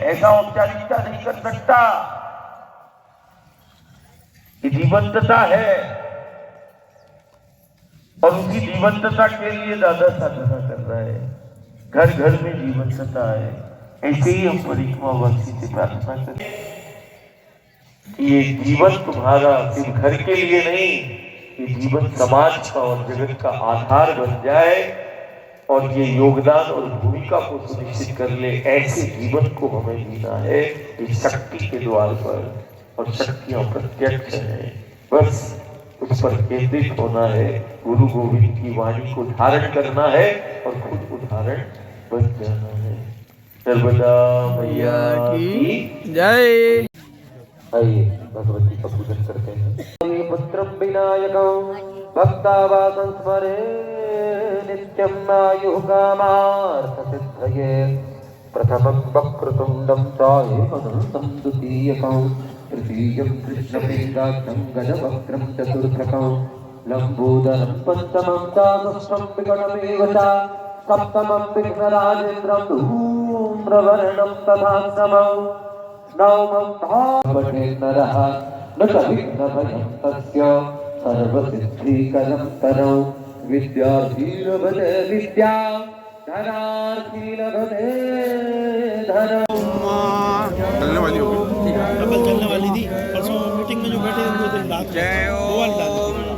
ऐसा औपचारिकता नहीं कर सकता। ये जीवंतता है और उसी जीवंतता के लिए दादा साधना कर रहा है। घर घर में जीवंतता है। ऐसे ही हम परिक्रमावासी से प्रार्थना करें कि ये जीवन तुम्हारा सिर्फ घर के लिए नहीं, ये जीवन समाज का और जगत का आधार बन जाए और ये योगदान और भूमिका को सुनिश्चित कर ले। ऐसे जीवन को हमें जीना है इस शक्ति के द्वार पर, और शक्तियां प्रत्यक्ष है। बस उस पर केंद्रित होना है, गुरु गोविंद की वाणी को धारण करना है और खुद उदाहरण बन जाना है। सर्वदा मैया की जय। आइए भगवती का पूजन करते हैं। पुत्रं विनायकं भक्तावासं स्मरे नित्यं आयुर्कामार्थसिद्धये। प्रथमं वक्रतुण्डं चाएकदन्तं द्वितीयकं तृतीयं कृष्णपिण्डाख्यं गजवक्त्रं चतुर्थकं लम्बोदरं पञ्चमं चाषष्ठं विकटमेव च सप्तमं विघ्नराजेन्द्रं धूम्रवर्णं तथाष्टमं नवमं भावते नरः न च विघ्नभयं तस्य सर्वसिद्धिकरं तरौ। विद्यार्थी लभते विद्या धनार्थी लभते धनौ। चलने वाली होगी, कल चलने वाली थी, परसों मीटिंग में जो बैठे थे 2 दिन रात। जय ओम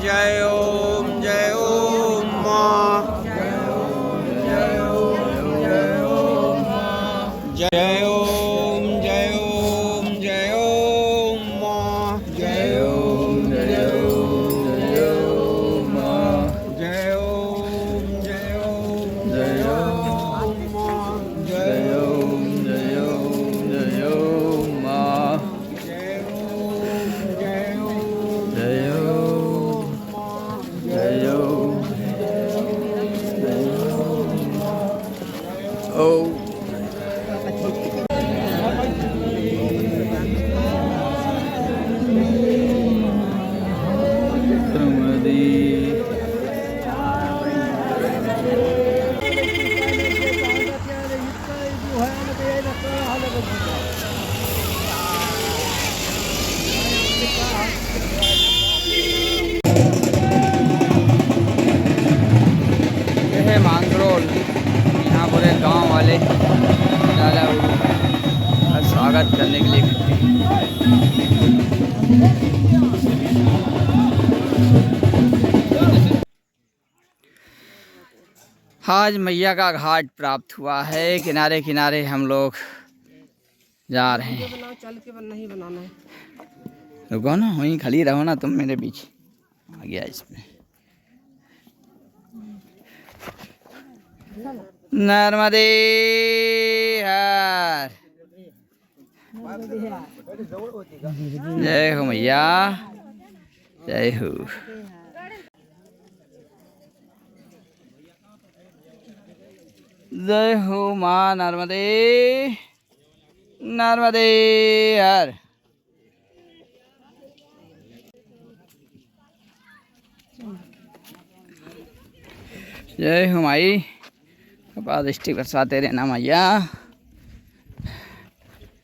जय ओम जय ओम माँ, जय ओम जय ओम जय ओम माँ, जय ओम जय ओम जय ओम माँ, जय ओम जय ओम जय ओम माँ, जय ओम जय ओम जय ओम माँ, जय ओम जय ओम जय ओम माँ, जय ओम जय ओम जय ओम माँ, जय ओम ओम। यह है मांगरोल। यहाँ पूरे गांव वाले लाला का स्वागत करने के लिए इकट्ठे हैं। आज मैया का घाट प्राप्त हुआ है। किनारे किनारे हम लोग जा रहे हैं। चल के नहीं बनाना है। रुको ना, वहीं खड़ी रहो ना, तुम मेरे पीछे आ गया इसमें। नर्मदे हर, जय हो मैया, जय हो। जय हो माँ नर्मदे, नर्मदे हर। जय हो माई, दृष्टि बरसाते रहना मैया,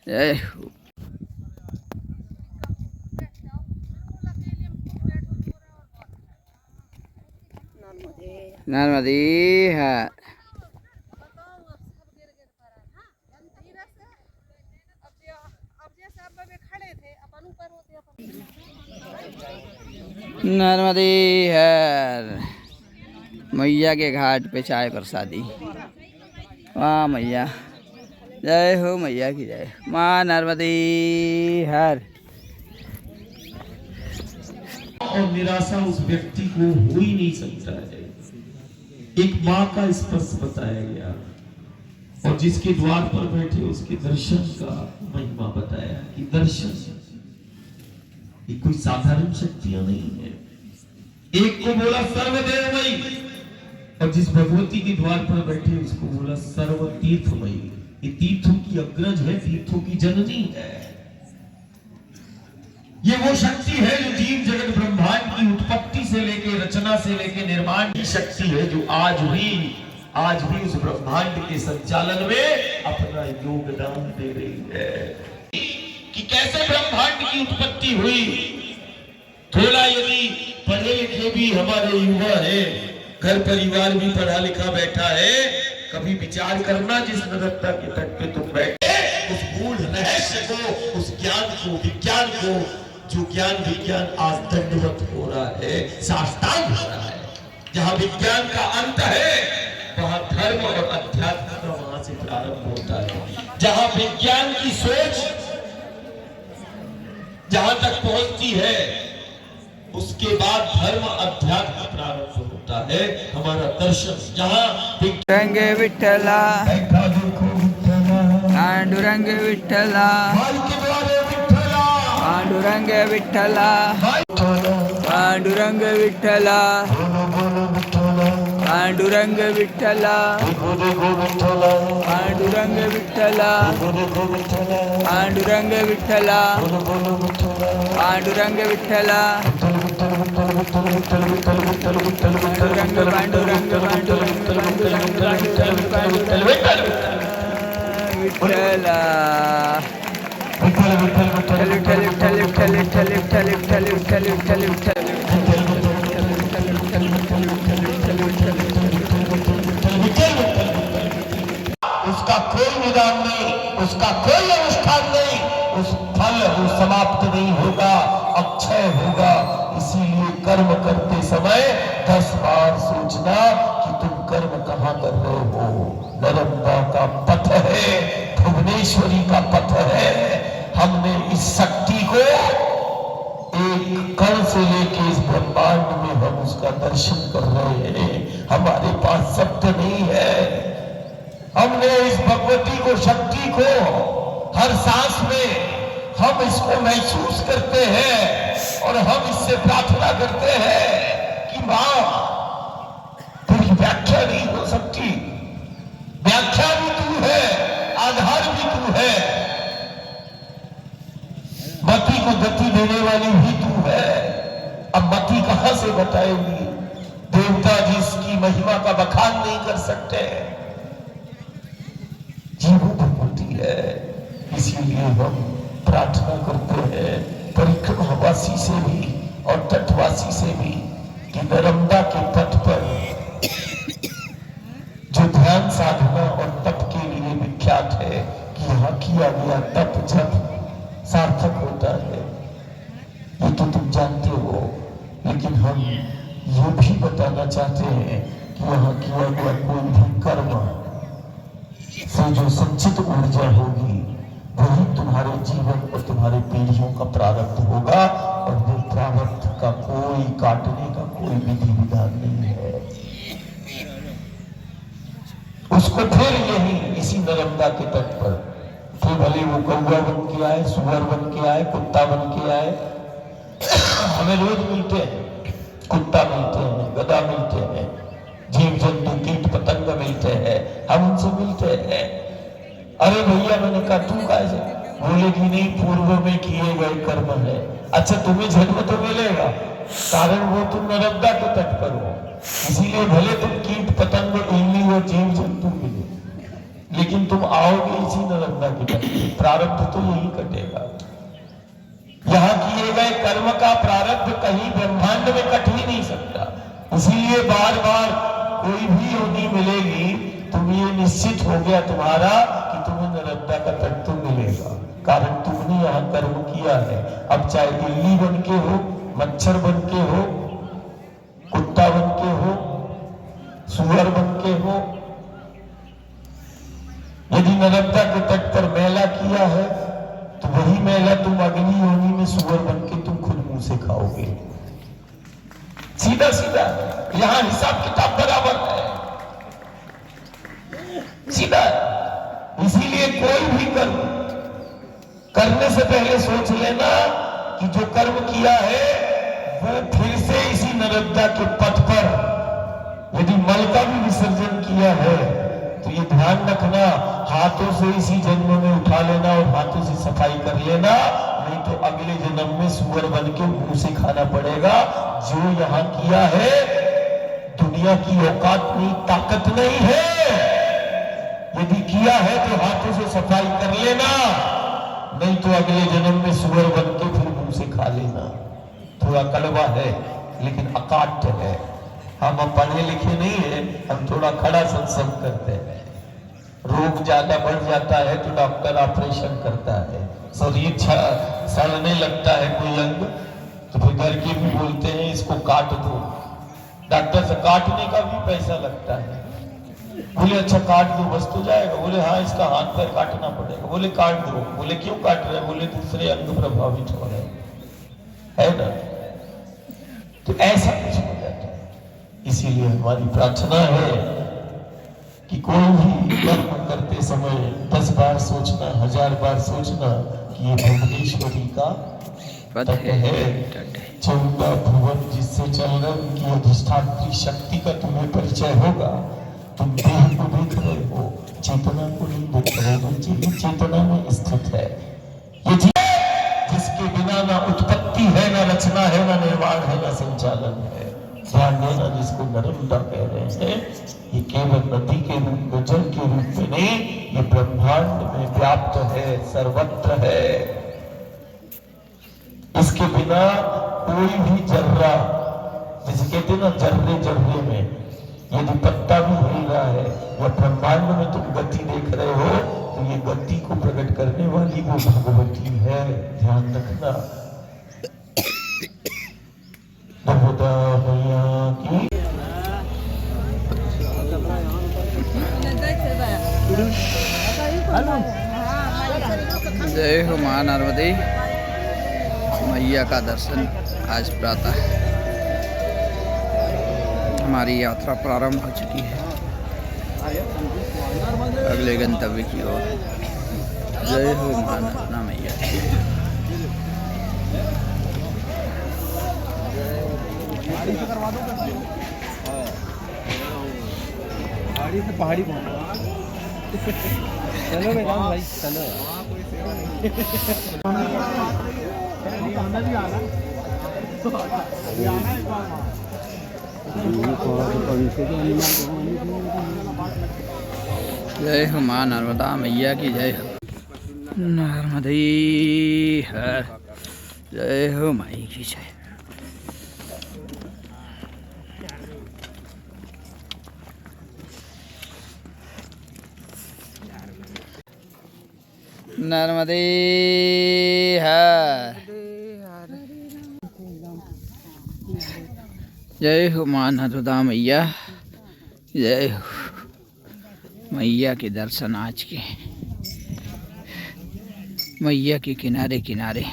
जय हो। नर्मदे हर। नर्मदे हर। मैया के घाट पे चाय प्रसादी। वाह मैया, जय हो मैया की जय। माँ नर्मदे हर। और निराशा उस व्यक्ति को हो ही नहीं सकता है। एक माँ का स्पर्श बताया गया और जिसके द्वार पर बैठे उसके दर्शन का महिमा बताया कि दर्शन ये कोई साधारण शक्तियां नहीं है। एक को बोला सर्वदेवमयी और जिस भगवती के द्वार पर बैठे उसको बोला सर्व तीर्थमयी। ये तीर्थों की अग्रज है, तीर्थों की जननी है। ये वो शक्ति है जो जीव जगत ब्रह्मांड की उत्पत्ति से लेके रचना से लेके निर्माण की शक्ति है, जो आज भी आज भी उस ब्रह्मांड के संचालन में अपना योगदान दे रही है। कि कैसे ब्रह्मांड की उत्पत्ति हुई, थोड़ा यदि पढ़े लिखे भी हमारे युवा है, घर परिवार भी पढ़ा लिखा बैठा है, कभी विचार करना जिस नर्मदा के तट पे तुम बैठे, उस गूढ़ रहस्य को, उस ज्ञान को, विज्ञान को, जो ज्ञान विज्ञान आज दंडवत हो रहा है, साष्टांग हो रहा है। जहां विज्ञान का अंत है वहां धर्म और अध्यात्म का वहां से प्रारंभ होता है। जहां विज्ञान की सोच जहां तक पहुंचती है उसके बाद धर्म अध्यात्म प्रारंभ होता है। हमारा दर्शन जहां रंगे विठ्ठला पांडुरंग विठ्ठला पांडुरंग विठ्ठला पांडुरंग विठ्ठला पांडुरंग विठ्ठला पांडुरंग विठ्ठला पांडुरंग विठ्ठला पांडुरंग विठ्ठला पांडुरंग पांडुरंग पांडुरंग पांडुरंग विठ्ठला विठ्ठल विठ्ठल विठ्ठल विठ्ठल विठ्ठल विठ्ठल विठ्ठल विठ्ठल विठ्ठल उसका कोई निदान नहीं, उसका कोई अनुष्ठान नहीं, उस फल वो समाप्त नहीं होगा, अक्षय होगा। इसीलिए कर्म करते समय 10 बार सोचना कि तुम कर्म कहां कर रहे हो। नर्मदा का पथ है, भुवनेश्वरी का पथ है। हमने इस शक्ति को एक कण से लेके इस ब्रह्मांड में हम उसका दर्शन कर रहे हैं। हमारे पास शब्द नहीं है। हमने इस भगवती को, शक्ति को हर सांस में हम इसको महसूस करते हैं और हम इससे प्रार्थना करते हैं कि मां तेरी व्याख्या नहीं हो सकती, व्याख्या भी तू है, आधार भी तू है, मति को गति देने वाली भी तू है। अब मति कहां से बताएगी? देवता जिसकी महिमा का बखान नहीं कर सकते, जीव भगवती है। इसीलिए हम प्रार्थना करते हैं परिक्रमावासी से भी और तटवासी से भी कि नर्मदा के तट पर जो ध्यान साधना और तप के लिए विख्यात है कि यहाँ किया गया तप जप सार्थक होता है, ये तो तुम जानते हो। लेकिन हम ये भी बताना चाहते हैं कि यहाँ किया गया कोई भी कर्म से जो संचित ऊर्जा होगी वही तुम्हारे जीवन और तुम्हारे पीढ़ियों का प्रारब्ध होगा, और वो प्रारब्ध का कोई काटने का कोई विधि विधान नहीं है। उसको फिर यही इसी नर्मदा के तट पर फिर भले वो कौवा बन के आए, सुअर बन के आए, कुत्ता बन के आए, हमें रोज मिलते हैं, कुत्ता मिलते हैं, गधा मिलते हैं, जीव जंतु कीट पतंग मिलते हैं, हम उनसे मिलते हैं। अरे भैया, मैंने कहा तू कैसे? बोलेगी नहीं, पूर्व में किए गए कर्म है। अच्छा, तुम्हें जन्म तो मिलेगा, कारण वो तुम नर्मदा के तट पर हो, इसीलिए भले तुम कीट पतंग इल्ली और जीव जंतु मिले, लेकिन तुम आओगे इसी नर्मदा के तट पर, प्रारब्ध तो यही कटेगा। यहाँ किए गए कर्म का प्रारब्ध कहीं ब्रह्मांड में कट ही नहीं सकता। इसीलिए बार बार कोई भी योनि मिलेगी, तुम ये निश्चित हो गया तुम्हारा कि तुम्हें नर्मदा का तट तो मिलेगा, कारण तुमने यहाँ कर्म किया है। अब चाहे इल्ली बन के हो, मच्छर बन के हो, कुत्ता बन के हो, सुअर बन के हो, यदि नर्मदा के तट पर मेला किया है तो वही मेला तुम अगली योनि में सुअर बन के तुम खुद मुंह से खाओगे। सीधा सीधा यहां हिसाब किताब बराबर है, सीधा। इसीलिए कोई भी कर्म करने से पहले सोच लेना कि जो कर्म किया है वो फिर से इसी नर्मदा के पथ पर, यदि मल का भी विसर्जन किया है तो ये ध्यान रखना, हाथों से इसी जन्म में उठा लेना और हाथों से सफाई कर लेना, नहीं तो अगले जन्म में सुअर बन के मुंह से खाना पड़ेगा। जो यहाँ किया है दुनिया दुनिया की औकात नहीं, ताकत नहीं है। यदि किया है तो हाथों से सफाई कर लेना, नहीं तो अगले जन्म में सुअर बन के फिर मुंह से खा लेना। थोड़ा कड़वा है लेकिन अकाट्य है। हम पढ़े लिखे नहीं है, हम थोड़ा खड़ा सत्संग करते हैं। रोग ज्यादा बढ़ जाता है तो डॉक्टर ऑपरेशन करता है। शरीर सड़ने लगता है कोई अंग, तो फिर घर के भी बोलते हैं इसको काट दो। डॉक्टर से काटने का भी पैसा लगता है। बोले अच्छा काट दो बस तो जाएगा। बोले हाँ इसका हाथ पैर काटना पड़ेगा। बोले काट दो। बोले क्यों काट रहे? बोले दूसरे अंग प्रभावित हो रहे है ना। तो ऐसा कुछ हो जाता है। इसीलिए हमारी प्रार्थना है कि कोई भी कर्म करते समय 10 बार सोचना, 1000 बार सोचना कि ये भुवनेश्वरी का तट है। 14 भुवन जिससे चल रहे उनकी अधिष्ठात्री शक्ति का तुम्हें परिचय होगा। तुम देह को देख रहे हो, चेतना को नहीं देख रहे हो। ये चेतना में स्थित है। ये जिसके बिना ना उत्पत्ति है, ना रचना है, ना निर्माण है, ना संचालन है। ध्यान देना, जिसको नर्मदा कह रहे हैं, ये केवल नदी के रूप में, जल के रूप में नहीं, ये ब्रह्मांड में व्याप्त है, सर्वत्र है। इसके बिना कोई भी जर्रा, जैसे कहते हैं ना जर्रे जर्रे में यदि पत्ता भी हिल रहा है, या ब्रह्मांड में तुम गति देख रहे हो, तो ये गति को प्रकट करने वाली वो भगवती है। ध्यान रखना। नर्मदा मैया की जय हो मां नर्मदे मैया का दर्शन आज प्रातः हमारी यात्रा प्रारंभ हो चुकी है अगले गंतव्य की ओर। जय हो मां नर्मदा मैया। गाड़ी से पहाड़ी पहुंचा। चलो बेटा भाई चलो। जय हो मां नर्मदा मैया की जय हो। नर्मदे हर जय हो माई की जय। नर्मदे हर जय हो मां नर्मदा मैया जय हो। मैया के दर्शन आज के मैया के किनारे किनारे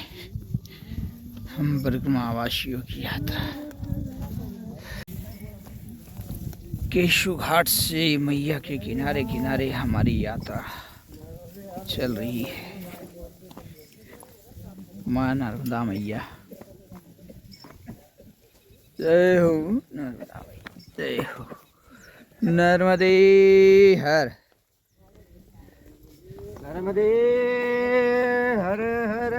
हम परिक्रमावासियों की यात्रा केशु घाट से मैया के किनारे किनारे हमारी यात्रा चल रही है। मां नर्मदा मैया जय हो। नर्मदा मैया जय हो। नर्मदे हर नर्मदे हर हर।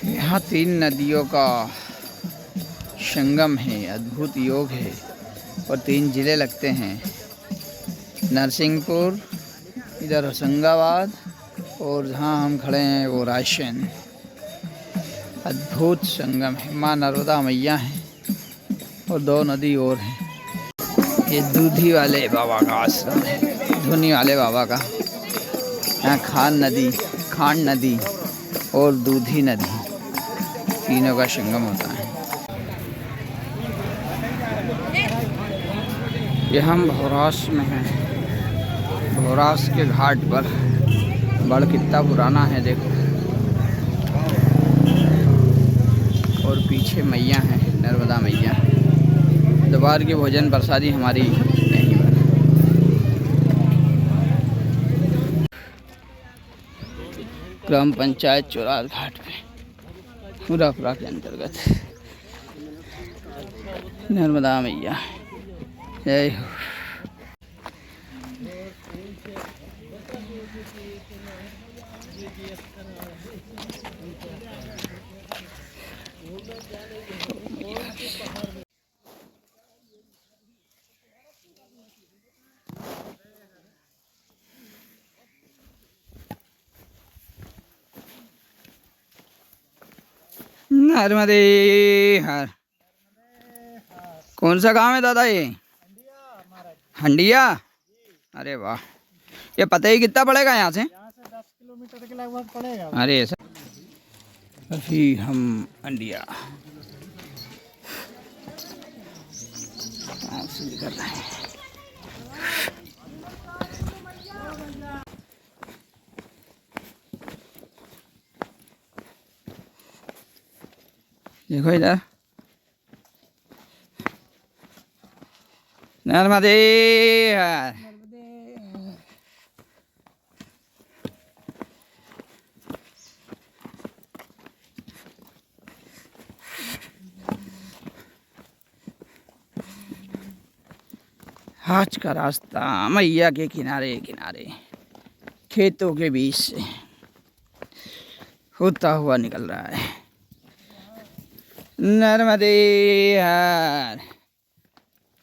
यहाँ 3 नदियों का संगम है, अद्भुत योग है और 3 जिले लगते हैं, नरसिंहपुर, इधर होशंगाबाद और जहाँ हम खड़े हैं वो रायसेन। अद्भुत संगम है। माँ नर्मदा मैया हैं और 2 नदी और हैं। ये दूधी वाले बाबा का आश्रम है, धुनी वाले बाबा का। यहाँ खान नदी और दूधी नदी तीनों का संगम होता है। ये हम भौरास में हैं। भौरास के घाट पर बड़ कितना पुराना है देखो। और पीछे मैया हैं, नर्मदा मैया। दोपहर की भोजन प्रसादी हमारी नहीं बना। ग्राम पंचायत चौरार घाट पे पूरा के अंतर्गत नर्मदा मैया जय हो। नर्मदे हर। कौन सा गांव है दादा ये? हंडिया। अरे वाह, ये पता ही कितना पड़ेगा यहाँ से? 10 किलोमीटर के लगभग पड़ेगा। अरे ऐसा अभी हम हंडिया निकल रहे हैं। देखो इधर नर्मदे हर। आज का रास्ता मैया के किनारे किनारे खेतों के बीच से होता हुआ निकल रहा है। नर्मदे हर।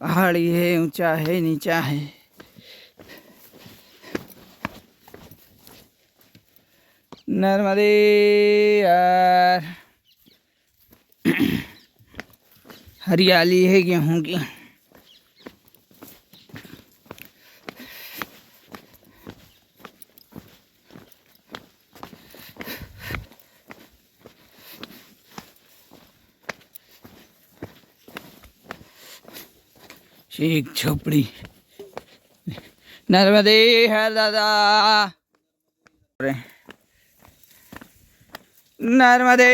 पहाड़ी है, ऊंचा है, नीचा है, नर्मदे हर। हरियाली है गेहूं की। एक झोपड़ी। नर्मदे हर दादा। नर्मदे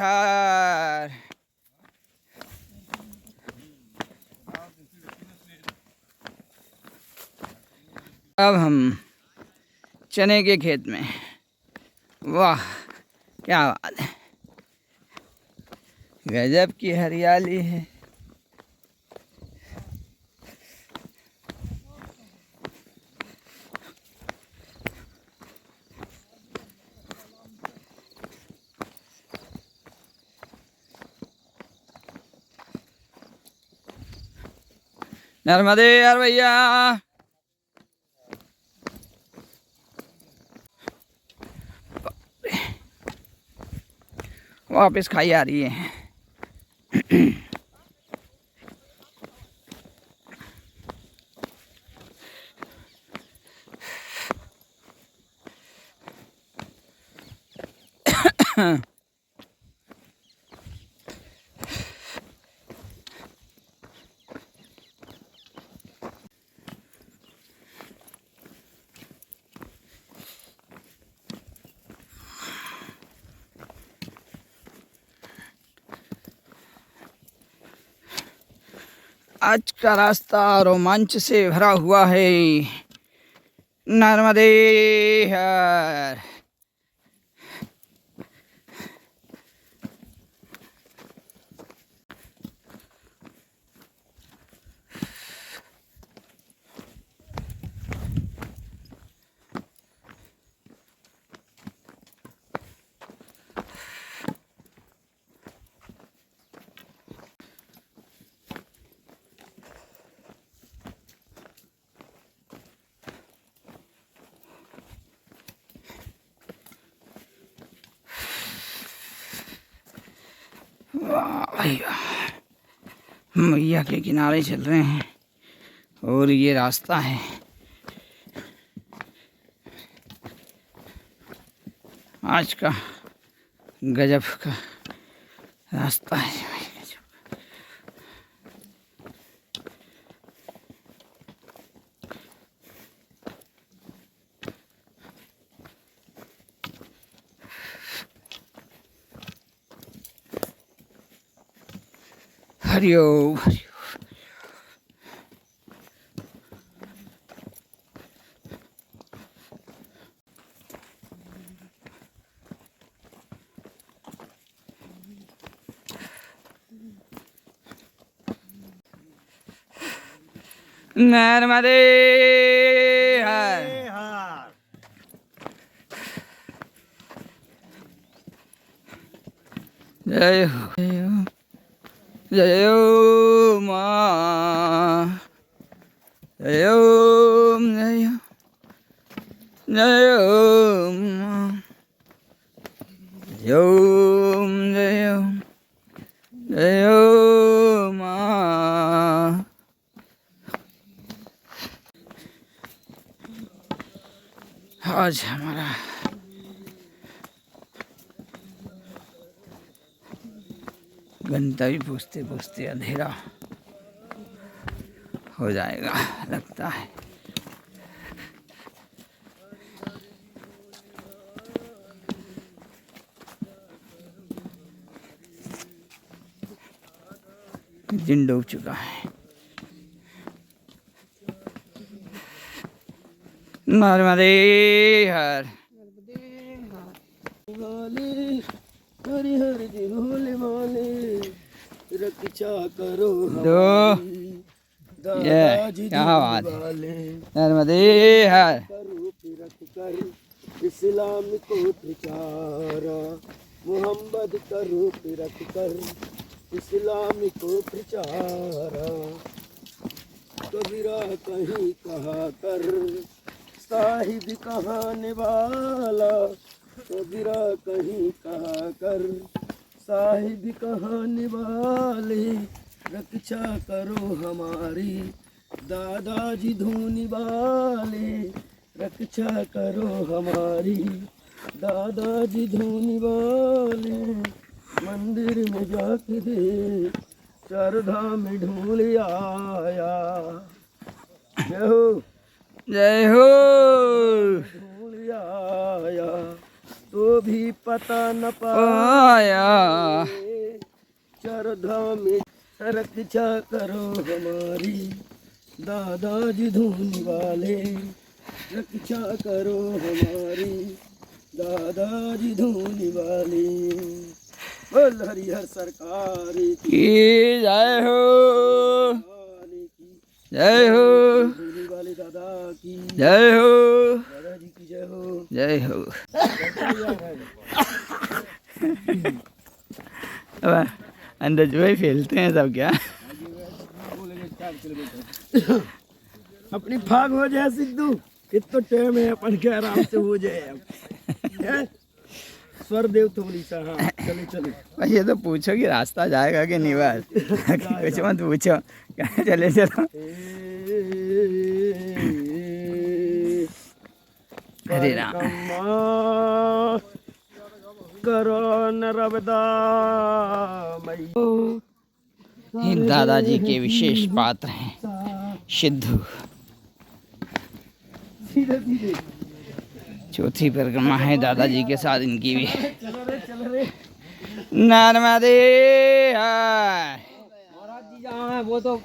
हर। अब हम चने के खेत में। वाह क्या बात है, गजब की हरियाली है। नर्मदे यार भैया। वापस खाई आ रही है। आज का रास्ता रोमांच से भरा हुआ है। नर्मदे हर। भैया मैया के किनारे चल रहे हैं और ये रास्ता है। आज का गजब का रास्ता है। हरिओम हरिओम। नर्मदे हर। जय हो जय हो माँ, जय हो जय हो जय हो माँ, जय हो जय हो जय हो माँ। आज हमारा गंतव्य पूछते पूछते अंधेरा हो जाएगा लगता है। दिन डूब चुका है। नर्मदे हर। हरि हरि जी भोले भाले, रक्षा करो दो ये दादाजी क्या बात है। वाले, नर्मदे हर। करो रख कर इस्लाम को प्रचारा, मोहम्मद करो रख कर इस्लाम को प्रचारा। कबीरा कहीं कहा कर साहिब कहाने वाला, कबीरा कहीं कहा कर साहिब कहाने वाले, रक्षा करो हमारी दादाजी धूनी वाले, रक्षा करो हमारी दादाजी धूनी वाले। मंदिर में जाके दे चारधाम में ढूंढ आया, जय हो जय हो। ढूंढ आया तो भी पता न पाया चारधाम में, रक्षा करो हमारी दादाजी धूनी वाले, रक्षा करो हमारी दादाजी धूनी वाले। बोल हरिहर सरकार की जय हो की जय हो धूनी वाले दादा की जय हो दादाजी की जय हो जय हो। अब अंदर जो ही फैलते हैं सब क्या। अपनी भाग हो जाए सिद्धू, कितना टाइम है अपन के आराम से हो जाए अब। स्वर देव तो बोली सा, हाँ चले चले। भाई ये तो पूछो कि रास्ता जाएगा कि नहीं, बस कुछ मत पूछो, कहाँ चले चलो। हरे राम। करो नर्मदा ये दादाजी के विशेष पात्र हैं सिद्धू। धीरे धीरे चौथी परिक्रमा है दादाजी के साथ इनकी भी। नर्मदे हर। महाराज जी जहाँ है वो तो